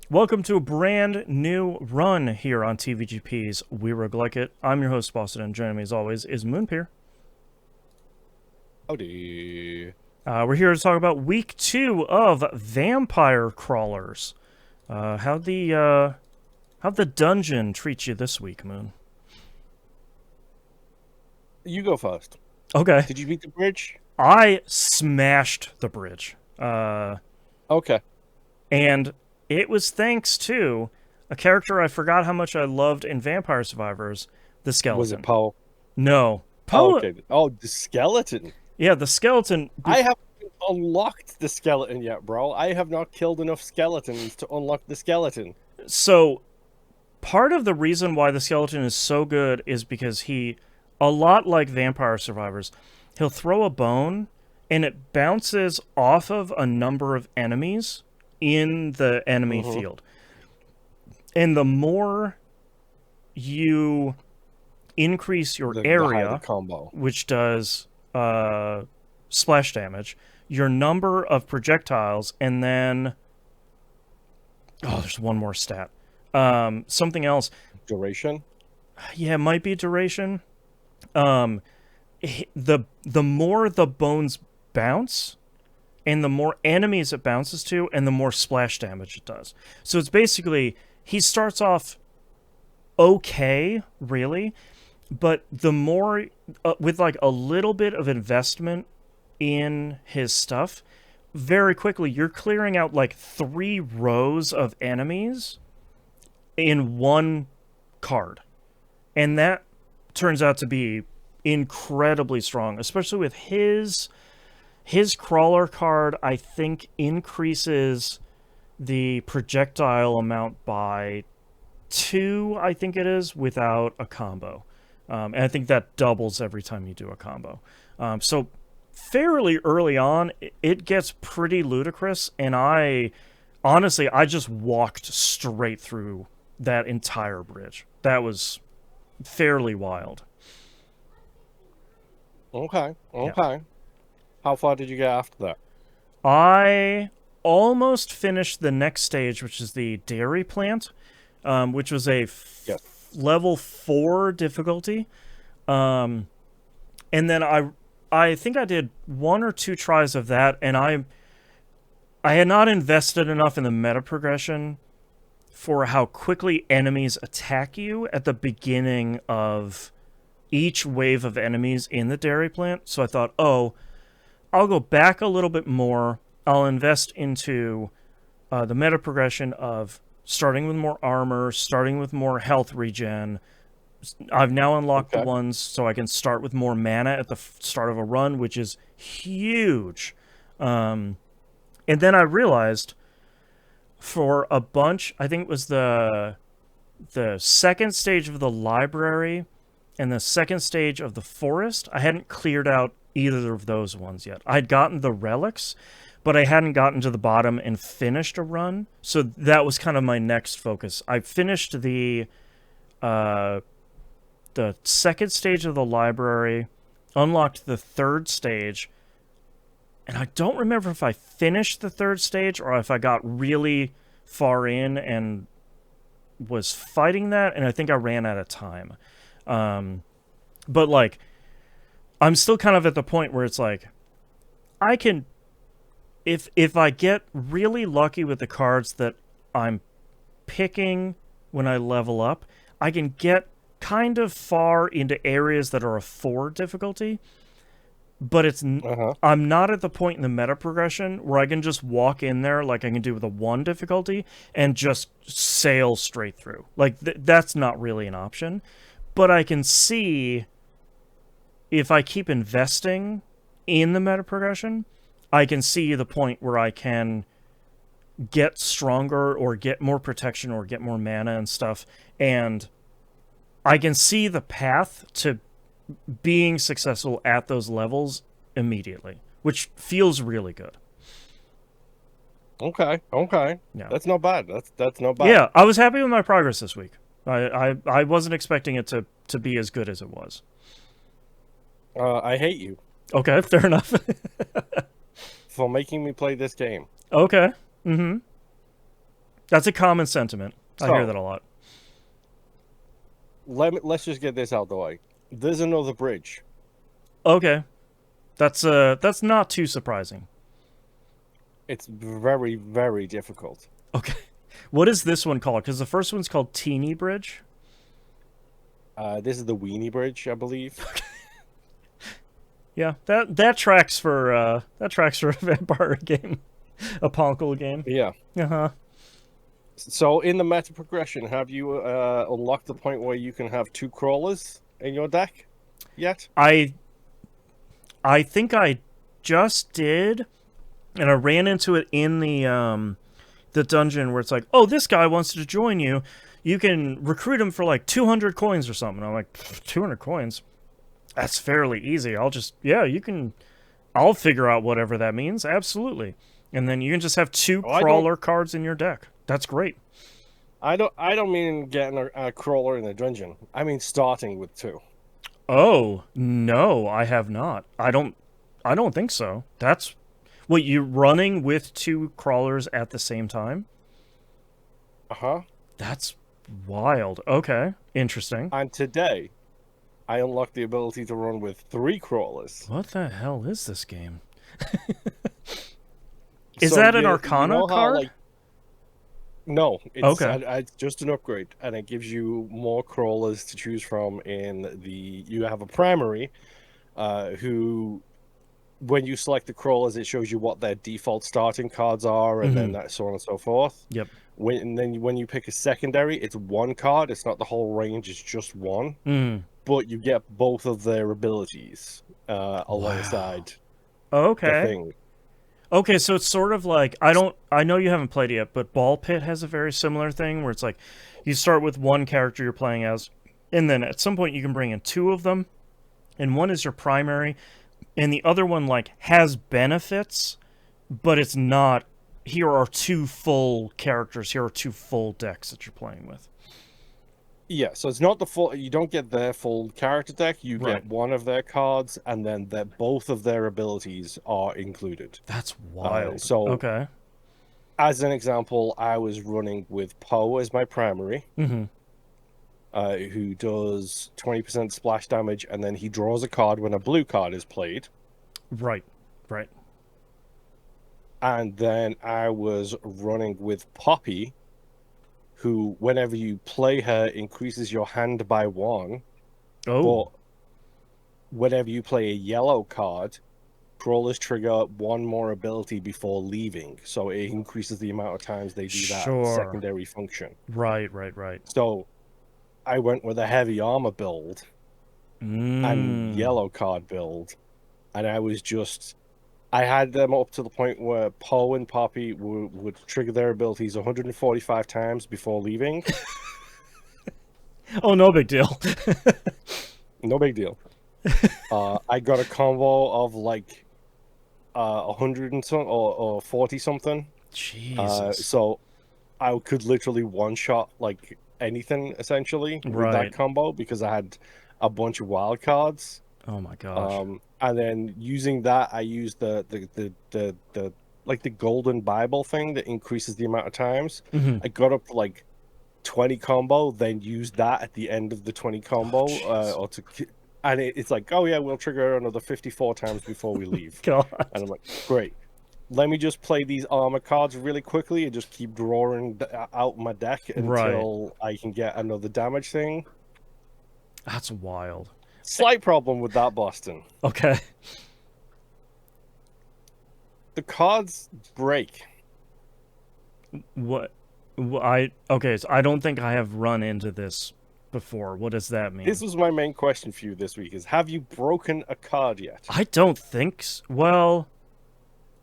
Welcome to a brand new run here on TVGP's We Roguelike It. I'm your host, Boston, and joining me as always is Moonpeer. Howdy. We're here to talk about week 2 of Vampire Crawlers. How'd the dungeon treat you this week, Moon? You go first. Okay. Did you beat the bridge? I smashed the bridge. Okay. And it was thanks to a character I forgot how much I loved in Vampire Survivors, the Was it skeleton. Poe? No. Oh, Poe. okay. Oh, the skeleton. Yeah, the skeleton. I haven't unlocked the skeleton yet, bro. I have not killed enough skeletons to unlock the skeleton. So part of the reason why the skeleton is so good is because a lot like Vampire Survivors, he'll throw a bone and it bounces off of a number of enemies in the enemy field. And the more you increase your area, combo, which does splash damage, your number of projectiles, and then there's one more stat. Something else. duration. Yeah, it might be duration. The more the bones bounce, and the more enemies it bounces to, and the more splash damage it does. So it's basically he starts off okay, really, but the more with like a little bit of investment in his stuff, very quickly you're clearing out like 3 rows of enemies in one card. And that turns out to be incredibly strong, especially with his crawler card. I think increases the projectile amount by 2, I think it is, without a combo. And I think that doubles every time you do a combo. So fairly early on, it gets pretty ludicrous, and I just walked straight through that entire bridge. That was fairly wild. Okay. Yeah. How far did you get after that? I almost finished the next stage, which is the dairy plant, which was a Yes. level 4 difficulty. And then I think I did 1 or 2 tries of that, and I had not invested enough in the meta progression for how quickly enemies attack you at the beginning of each wave of enemies in the dairy plant. So I thought, I'll go back a little bit more. I'll invest into the meta progression of starting with more armor, starting with more health regen. I've now unlocked the ones so I can start with more mana at the start of a run, which is huge. And then I realized for a bunch, I think it was the second stage of the library and the second stage of the forest, I hadn't cleared out either of those ones yet. I'd gotten the relics, but I hadn't gotten to the bottom and finished a run. So that was kind of my next focus. I finished the second stage of the library, unlocked the third stage, and I don't remember if I finished the third stage or if I got really far in and was fighting that, and I think I ran out of time. But like, I'm still kind of at the point where it's like, I can, if I get really lucky with the cards that I'm picking when I level up, I can get kind of far into areas that are a 4 difficulty, but I'm not at the point in the meta progression where I can just walk in there like I can do with a 1 difficulty and just sail straight through. Like, that's not really an option. But I can see if I keep investing in the meta progression, I can see the point where I can get stronger or get more protection or get more mana and stuff. And I can see the path to being successful at those levels immediately, which feels really good. Okay. Yeah. That's not bad. That's not bad. Yeah, I was happy with my progress this week. I wasn't expecting it to be as good as it was. I hate you Okay, fair enough. for making me play this game. Okay. Mm-hmm. That's a common sentiment. I hear So that a lot. let's just get this out the way. There's another bridge. Okay. That's not too surprising. It's very, very difficult. Okay. What is this one called? Because the first one's called Teeny Bridge. This is the Weenie Bridge, I believe. Yeah, that tracks for a vampire game, a Ponkle game. Yeah. Uh-huh. So in the meta progression, have you unlocked the point where you can have 2 crawlers in your deck yet? I think I just did, and I ran into it in the dungeon where it's like, oh, this guy wants to join you. You can recruit him for like 200 coins or something. I'm like, 200 coins? That's fairly easy. I'll figure out whatever that means. Absolutely. And then you can just have 2 crawler cards in your deck. That's great. I don't mean getting a crawler in a dungeon. I mean starting with 2. Oh, no, I have not. I don't think so. That's what you running with 2 crawlers at the same time? Uh-huh. That's wild. Okay, interesting. And today, I unlocked the ability to run with 3 crawlers. What the hell is this game? Is that an Arcana card? No, it's Okay. it's just an upgrade, and it gives you more crawlers to choose from. You have a primary, who, when you select the crawlers, it shows you what their default starting cards are, and then that so on and so forth. Yep. When you pick a secondary, it's 1 card. It's not the whole range; it's just 1. But you get both of their abilities alongside the thing. Okay, so it's sort of like I know you haven't played it yet, but Ball Pit has a very similar thing where it's like you start with 1 character you're playing as, and then at some point you can bring in 2 of them, and one is your primary, and the other one like has benefits, but it's not. Here are 2 full characters. Here are 2 full decks that you're playing with. Yeah, so it's not the full. You don't get their full character deck. You get one of their cards, and then both of their abilities are included. That's wild. Okay. As an example, I was running with Poe as my primary, who does 20% splash damage, and then he draws a card when a blue card is played. Right. And then I was running with Poppy, who, whenever you play her, increases your hand by 1. Oh. But whenever you play a yellow card, crawlers trigger 1 more ability before leaving. So it increases the amount of times they do that secondary function. Right. So I went with a heavy armor build and yellow card build. And I had them up to the point where Poe and Poppy would trigger their abilities 145 times before leaving. Oh, no big deal. No big deal. I got a combo of like 100 and some or 40 something. Jesus. So I could literally one-shot like anything essentially with that combo because I had a bunch of wild cards. Oh my gosh. And then using that, I used the like the golden Bible thing that increases the amount of times. I got up to like 20 combo, then used that at the end of the 20 combo, and it's like, oh yeah, we'll trigger another 54 times before we leave. God. And I'm like, great. Let me just play these armor cards really quickly and just keep drawing out my deck until I can get another damage thing. That's wild. Slight problem with that, Boston. Okay. The cards break. What? Okay, so I don't think I have run into this before. What does that mean? This was my main question for you this week: is have you broken a card yet? I don't think so. Well,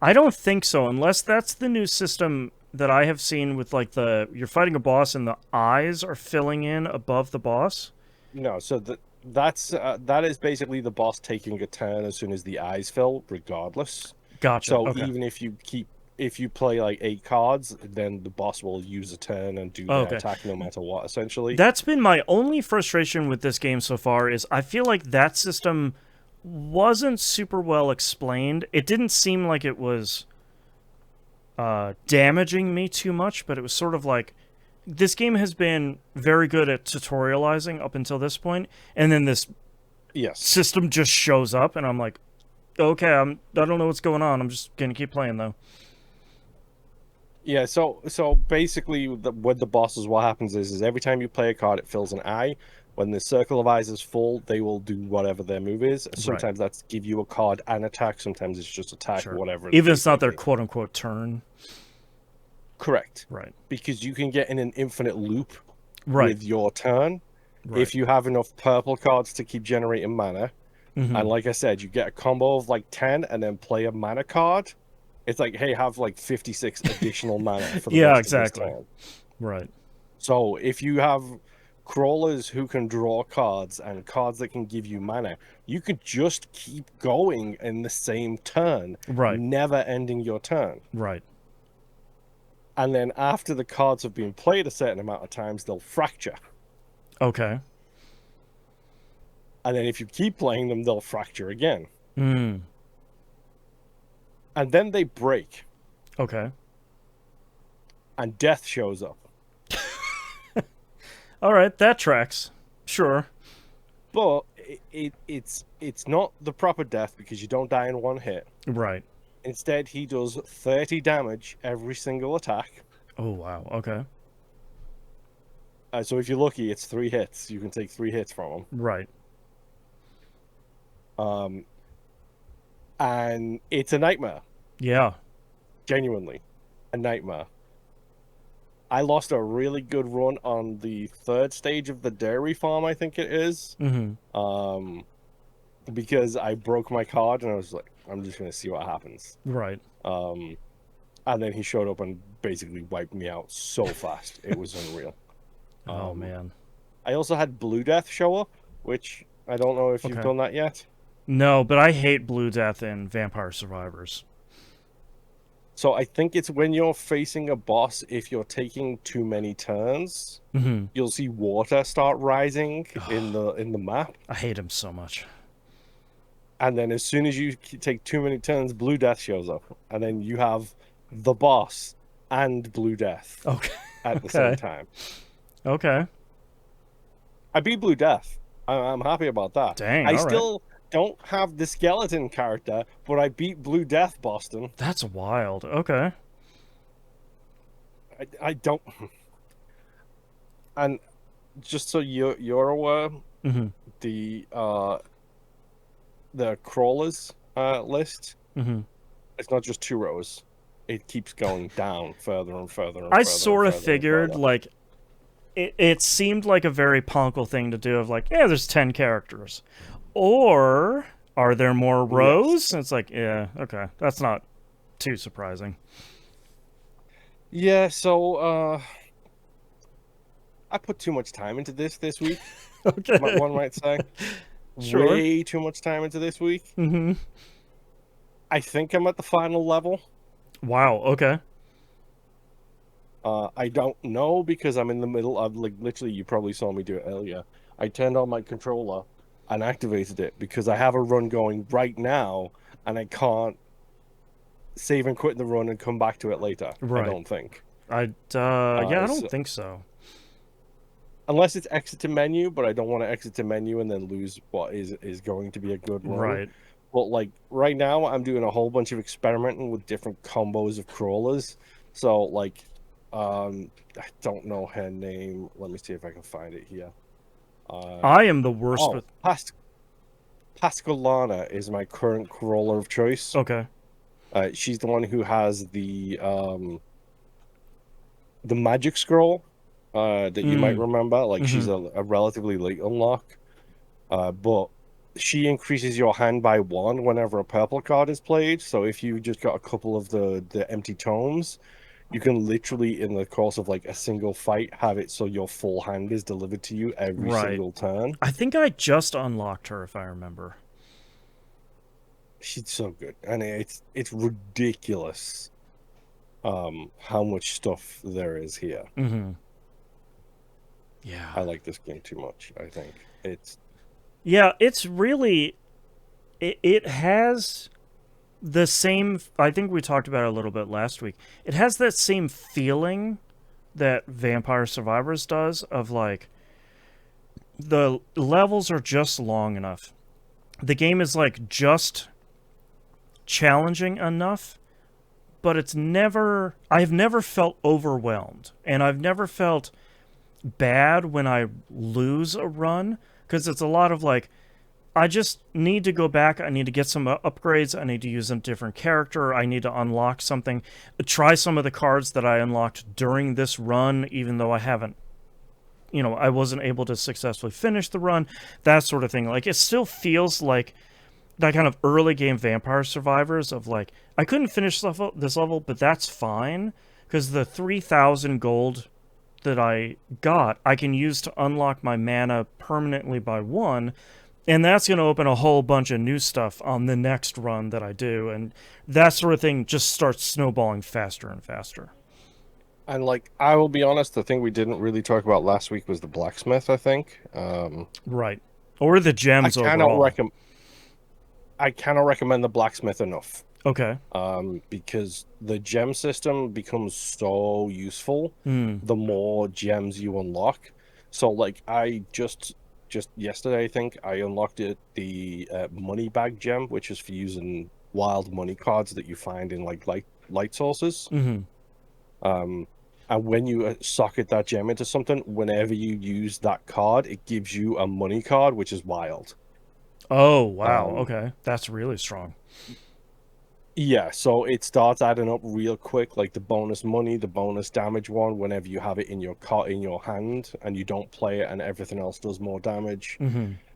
I don't think so, unless that's the new system that I have seen with like you're fighting a boss and the eyes are filling in above the boss. No, so that is basically the boss taking a turn as soon as the eyes fill, regardless. Gotcha. So even if you play like 8 cards, then the boss will use a turn and do their attack no matter what, essentially. That's been my only frustration with this game so far, is I feel like that system wasn't super well explained. It didn't seem like it was damaging me too much, but it was sort of like this game has been very good at tutorializing up until this point, and then this Yes. system just shows up, and I'm like, okay, I don't know what's going on. I'm just gonna keep playing though. Yeah, so basically, with the bosses, what happens is every time you play a card, it fills an eye. When the circle of eyes is full, they will do whatever their move is. Right. Sometimes that's give you a card and attack. Sometimes it's just attack, Sure. whatever the Even if case it's may not their be. quote unquote turn. Correct. Right. Because you can get in an infinite loop Right. with your turn Right. if you have enough purple cards to keep generating mana. Mm-hmm. And like I said, you get a combo of like 10 and then play a mana card. It's like, hey, have like 56 additional mana for the Yeah, rest exactly. of this turn. Right. So if you have crawlers who can draw cards and cards that can give you mana, you could just keep going in the same turn, Right. never ending your turn. Right. And then after the cards have been played a certain amount of times, they'll fracture. Okay. And then if you keep playing them, they'll fracture again. Mm. And then they break. Okay. And death shows up. All right, that tracks. Sure. But it's not the proper death because you don't die in one hit. Right. Instead, he does 30 damage every single attack. Oh, wow. Okay. So if you're lucky, it's 3 hits. You can take 3 hits from him. Right. And it's a nightmare. Yeah. Genuinely, a nightmare. I lost a really good run on the 3rd stage of the dairy farm, I think it is. Mm-hmm. Because I broke my card and I was like, I'm just going to see what happens. Right. And then he showed up and basically wiped me out so fast. It was unreal. Oh, man. I also had Blue Death show up, which I don't know if you've Okay. done that yet. No, but I hate Blue Death in Vampire Survivors. So I think it's when you're facing a boss, if you're taking too many turns, Mm-hmm. you'll see water start rising in the map. I hate him so much. And then as soon as you take too many turns, Blue Death shows up. And then you have the boss and Blue Death Okay. at the same time. Okay. I beat Blue Death. I'm happy about that. Dang, I all still don't have the skeleton character, but I beat Blue Death, Boston. That's wild. Okay. I don't... And just so you're aware, Mm-hmm. the crawlers list, Mm-hmm. it's not just 2 rows. It keeps going down further and further and I further sort and of further and figured, further. like, it seemed like a very Ponkel thing to do of, like, yeah, there's 10 characters. Or are there more rows? Yes. And it's like, yeah, okay. That's not too surprising. Yeah, so I put too much time into this week, Okay. one might say. Sure. Way too much time into this week. Mm-hmm. I think I'm at the final level. Wow, okay. I don't know because I'm in the middle of, like, literally, you probably saw me do it earlier. I turned on my controller and activated it because I have a run going right now and I can't save and quit the run and come back to it later. Right. I don't think. Yeah, I so- don't think so. Unless it's exit to menu, but I don't want to exit to menu and then lose what is going to be a good run. Right. But like right now, I'm doing a whole bunch of experimenting with different combos of crawlers. So like, I don't know her name. Let me see if I can find it here. I am the worst with... Pascalana is my current crawler of choice. Okay. She's the one who has the magic scroll that you might remember. Like, she's a relatively late unlock. But she increases your hand by 1 whenever a purple card is played. So if you just got a couple of the empty tomes, you can literally, in the course of like a single fight, have it so your full hand is delivered to you every single turn. I think I just unlocked her, if I remember. She's so good, and it's ridiculous how much stuff there is here. Mm-hmm. Yeah. I like this game too much. I think it's... Yeah, it's really... It has the same. I think we talked about it a little bit last week. It has that same feeling that Vampire Survivors does of like the levels are just long enough. The game is like just challenging enough, but it's never. I've never felt overwhelmed, and I've never felt bad when I lose a run because it's a lot of like I just need to go back. I need to get some upgrades. I need to use a different character. I need to unlock something. Try some of the cards that I unlocked during this run, even though I haven't, I wasn't able to successfully finish the run, that sort of thing. Like, it still feels like that kind of early game Vampire Survivors of like, I couldn't finish this level, but that's fine because the 3,000 gold that I got, I can use to unlock my mana permanently by one. And that's going to open a whole bunch of new stuff on the next run that I do. And that sort of thing just starts snowballing faster and faster. And like, I will be honest, the thing we didn't really talk about last week was the blacksmith, I think. Right. Or the I gems cannot overall. I cannot recommend the blacksmith enough. Okay. Because the gem system becomes so useful the more gems you unlock. So like I just yesterday, I think I unlocked the money bag gem, which is for using wild money cards that you find in like light sources. And when you socket that gem into something, whenever you use that card, it gives you a money card, which is wild. Oh, wow. Um, Okay. That's really strong. Yeah, so it starts adding up real quick, like the bonus money, the bonus damage one, whenever you have it in your in your hand and you don't play it and everything else does more damage.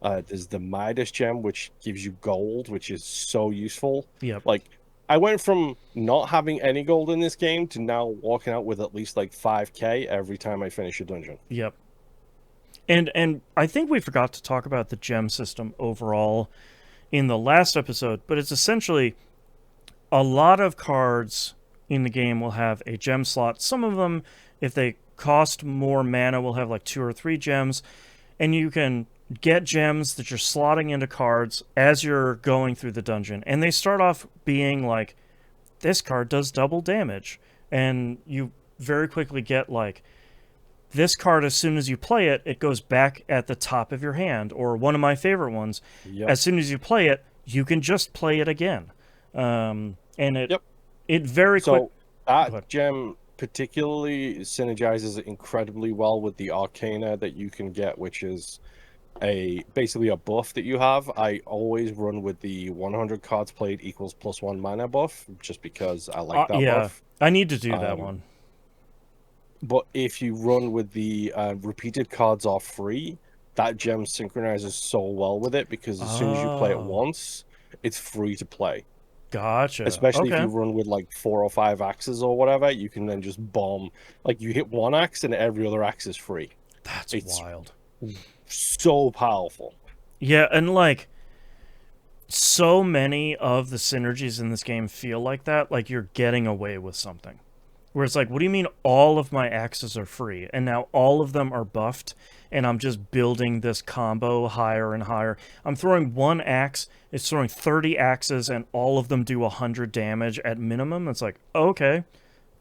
There's the Midas gem, which gives you gold, which is so useful. Yep. Like, I went from not having any gold in this game to now walking out with at least like 5k every time I finish a dungeon. Yep. And I think we forgot to talk about the gem system overall in the last episode, but it's essentially a lot of cards in the game will have a gem slot. Some of them, if they cost more mana, will have like 2 or 3 gems. And you can get gems that you're slotting into cards as you're going through the dungeon. And they start off being like, this card does double damage. And you very quickly get like, this card, as soon as you play it, it goes back at the top of your hand. Or one of my favorite ones, Yep. as soon as you play it, you can just play it again. And it very quick. So that gem particularly synergizes incredibly well with the Arcana that you can get, which is basically a buff that you have. I always run with the 100 cards played equals +1 mana buff, just because I like that buff. I need to do that one. But if you run with the repeated cards are free, that gem synchronizes so well with it because as soon as you play it once, it's free to play. Gotcha. Especially if Okay. you run with like 4 or 5 axes or whatever, you can then just bomb. Like you hit one axe and every other axe is free. It's wild. So powerful. Yeah, and like so many of the synergies in this game feel like that, like you're getting away with something. Where it's like, what do you mean all of my axes are free? And now all of them are buffed, and I'm just building this combo higher and higher. I'm throwing one axe, it's throwing 30 axes, and all of them do 100 damage at minimum. It's like, okay,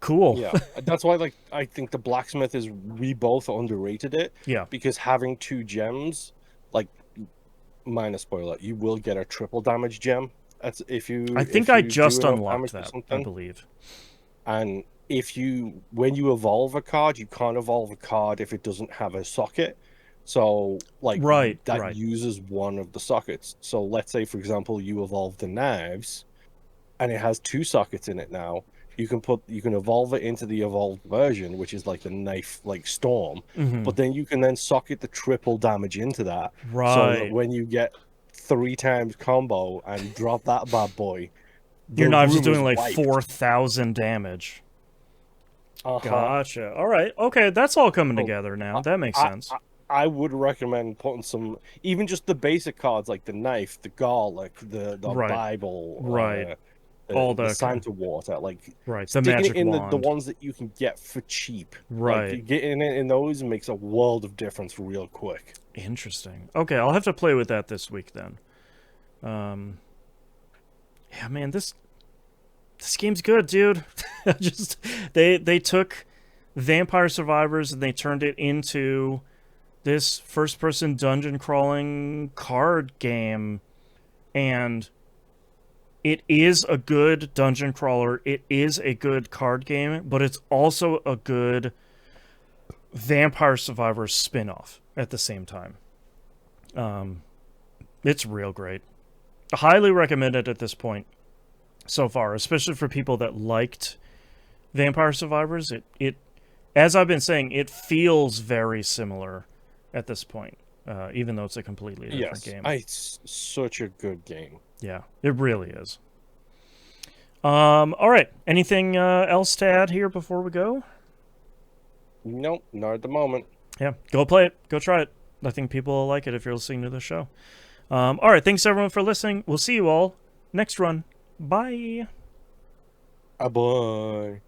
cool. Yeah, that's why like I think the blacksmith is, we both underrated it. Yeah. Because having 2 gems, like, minor spoiler, you will get a triple damage gem. That's if you. I think I just unlocked that, I believe. And when you evolve a card, you can't evolve a card if it doesn't have a socket. So like that uses one of the sockets. So let's say, for example, you evolve the knives and it has 2 sockets in it now. You can evolve it into the evolved version, which is like the knife like storm. But then you can then socket the triple damage into that. So that when you get 3 times combo and drop that bad boy, your knives is doing like 4,000 damage. Gotcha. All right. Okay, that's all coming together now. That makes sense. I would recommend putting some, even just the basic cards like the knife, the garlic, the Bible, all the Santa water, like the magic in wand. the ones that you can get for cheap. Right. Like, getting it in those makes a world of difference real quick. Interesting. Okay, I'll have to play with that this week then. Yeah, man, This game's good, dude. Just they took Vampire Survivors and they turned it into this first-person dungeon crawling card game, and it is a good dungeon crawler. It is a good card game, but it's also a good Vampire Survivors spin-off at the same time. It's real great. Highly recommended at this point so far, especially for people that liked Vampire Survivors. It as I've been saying, it feels very similar at this point, even though it's a completely different game. It's such a good game. Yeah, it really is. All right. Anything else to add here before we go? Nope, not at the moment. Yeah, go play it. Go try it. I think people will like it if you're listening to the show. All right. Thanks, everyone, for listening. We'll see you all next run. Bye. Bye.